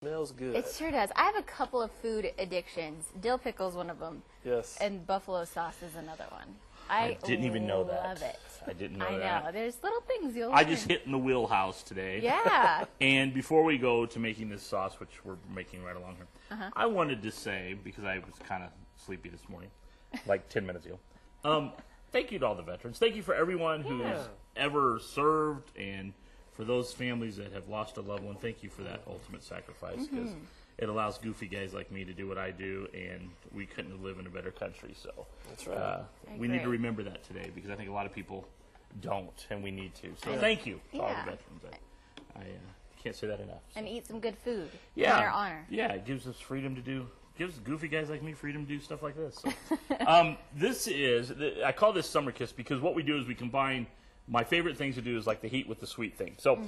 Smells good. It sure does. I have a couple of food addictions. Dill pickle's one of them. Yes. And buffalo sauce is another one. I didn't even know that. Love it. I didn't know that. I know. There's little things you'll learn. I just hit in the wheelhouse today. Yeah. And before we go to making this sauce, which we're making right along here, I wanted to say, because I was kind of sleepy this morning, like 10 minutes ago, thank you to all the veterans. Thank you for everyone who's ever served, and for those families that have lost a loved one. Thank you for that ultimate sacrifice, because it allows goofy guys like me to do what I do, and we couldn't live in a better country. So that's right. We need to remember that today, because I think a lot of people don't, and we need to. So thank you to all the veterans. I can't say that enough. So. And eat some good food in Yeah. their honor. Yeah, it gives us freedom to do, gives goofy guys like me freedom to do stuff like this. So. This is, I call this Summer Kiss, because what we do is we combine, my favorite things to do is like the heat with the sweet thing. So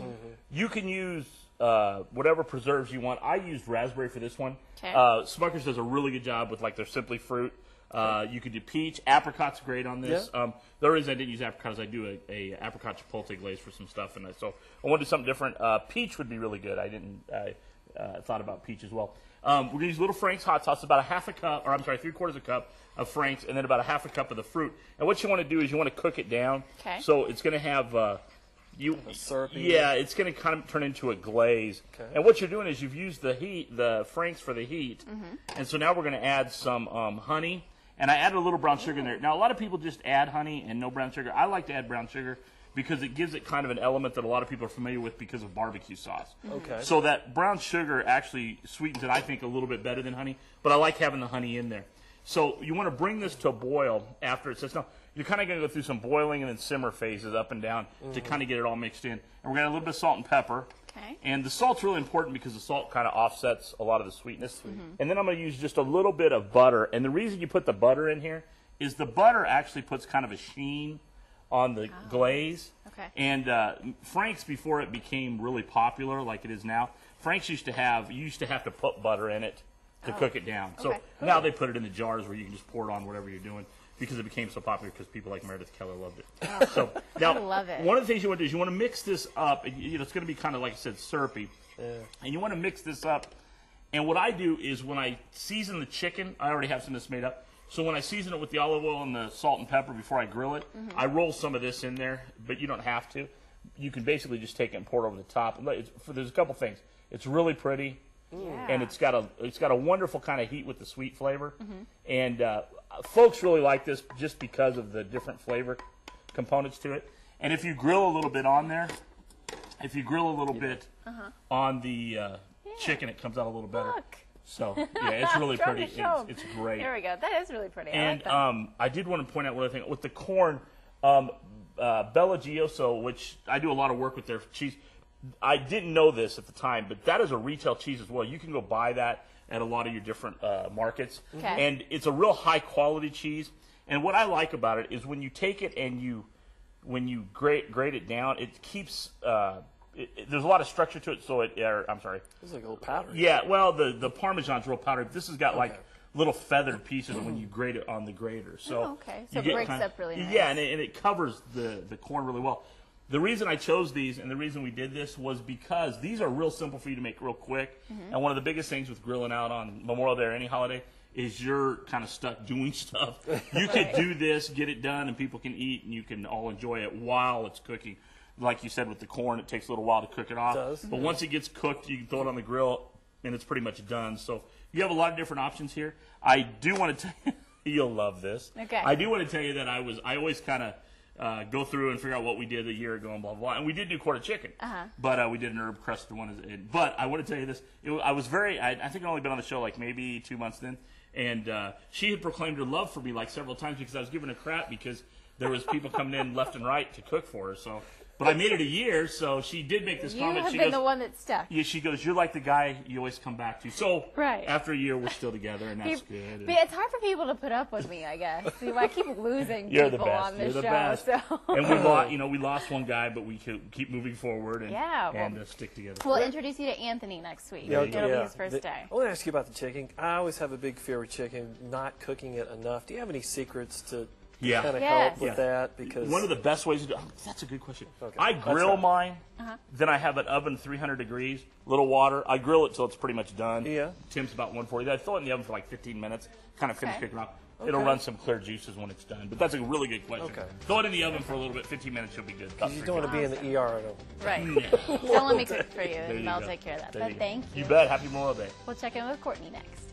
you can use whatever preserves you want. I used raspberry for this one. Okay. Smucker's does a really good job with like their Simply Fruit. You could do peach. Apricot's great on this. Yeah. The reason I didn't use apricot is I do a apricot chipotle glaze for some stuff, and so I wanted to do something different. Peach would be really good. I thought about peach as well. We're going to use Little Frank's hot sauce, about a half a cup, or I'm sorry, 3/4 a cup of Frank's, and then about a half a cup of the fruit. And what you want to do is you want to cook it down. Okay. So it's going to have syrupy. Yeah, it's going to kind of turn into a glaze. Okay. And what you're doing is you've used the Frank's for the heat, and so now we're going to add some honey. And I added a little brown sugar in there. Now, a lot of people just add honey and no brown sugar. I like to add brown sugar because it gives it kind of an element that a lot of people are familiar with because of barbecue sauce. Okay. So that brown sugar actually sweetens it, I think, a little bit better than honey. But I like having the honey in there. So you want to bring this to a boil after it sets down. You're kind of going to go through some boiling and then simmer phases up and down to kind of get it all mixed in. And we're going to add a little bit of salt and pepper. Okay. And the salt's really important because the salt kind of offsets a lot of the sweetness. And then I'm going to use just a little bit of butter. And the reason you put the butter in here is the butter actually puts kind of a sheen on the glaze. Okay. And Frank's, before it became really popular like it is now, Frank's used to have to put butter in it to cook it down. So now they put it in the jars where you can just pour it on whatever you're doing, because it became so popular because people like Meredith Keller loved it. So now, I love it. one of the things you want to do is you want to mix this up. And, it's going to be kind of, like I said, syrupy. Yeah. And you want to mix this up. And what I do is when I season the chicken, I already have some of this made up. So when I season it with the olive oil and the salt and pepper before I grill it, I roll some of this in there, but you don't have to. You can basically just take it and pour it over the top. There's a couple things. It's really pretty. Yeah. And it's got a wonderful kind of heat with the sweet flavor, and folks really like this just because of the different flavor components to it. And if you grill a little bit on there, if you grill a little bit on the chicken, it comes out a little better. Look. So yeah, it's really Trying pretty. to show 'em. It's great. There we go. That is really pretty. And I like that. I did want to point out one other thing with the corn, Bella Gioso, which I do a lot of work with their cheese. I didn't know this at the time, but that is a retail cheese as well. You can go buy that at a lot of your different markets. Okay. And it's a real high-quality cheese. And what I like about it is when you take it and when you grate it down, it keeps there's a lot of structure to it. So I'm sorry. It's like a little powder. Yeah, well, the Parmesan's real powdered. This has got like little feathered pieces when you grate it on the grater. So okay. So you it breaks get up really nice. Yeah, and it covers the corn really well. The reason I chose these and the reason we did this was because these are real simple for you to make real quick. And one of the biggest things with grilling out on Memorial Day or any holiday is you're kind of stuck doing stuff. You could do this, get it done, and people can eat, and you can all enjoy it while it's cooking. Like you said with the corn, it takes a little while to cook it off. It does. But once it gets cooked, you can throw it on the grill, and it's pretty much done. So you have a lot of different options here. I do want to tell you, you'll love this. Okay. I do want to tell you that I always kind of go through and figure out what we did a year ago and blah, blah, blah. And we did do quarter chicken. But we did an herb crusted one. But I want to tell you this. I was I think I've only been on the show like maybe 2 months then. And she had proclaimed her love for me like several times because I was giving her crap because there was people coming in left and right to cook for her. So, but I made it a year, so she did make this comment. You have She been goes, the one that stuck. yeah, she goes, you're like the guy you always come back to. So Right. after a year, we're still together, and that's good. But it's hard for people to put up with me, I guess. See, I keep losing You're the people best. on this You're the show. best. So. And we lost one guy, but we keep moving forward and stick together. We'll introduce you to Anthony next week. Yeah, It'll be his first day. I want to ask you about the chicken. I always have a big fear with chicken, not cooking it enough. Do you have any secrets to Yeah. kind of Yes. help with that because One of the best ways to do that's a good question. Okay. I That's grill right. mine, then I have an oven 300 degrees, little water. I grill it till it's pretty much done. Yeah. Temps about 140. I throw it in the oven for like 15 minutes, kind of finish Okay. cooking off. It'll run some clear juices when it's done. But that's a really good question. Okay. Throw it in the oven for a little bit, 15 minutes, you'll be good. About you don't want to be in the ER. Right. Yeah. Don't let me cook for you, There and you I'll go. take care of that. There But you go. thank you. You bet. Happy Memorial Day. We'll check in with Courtney next.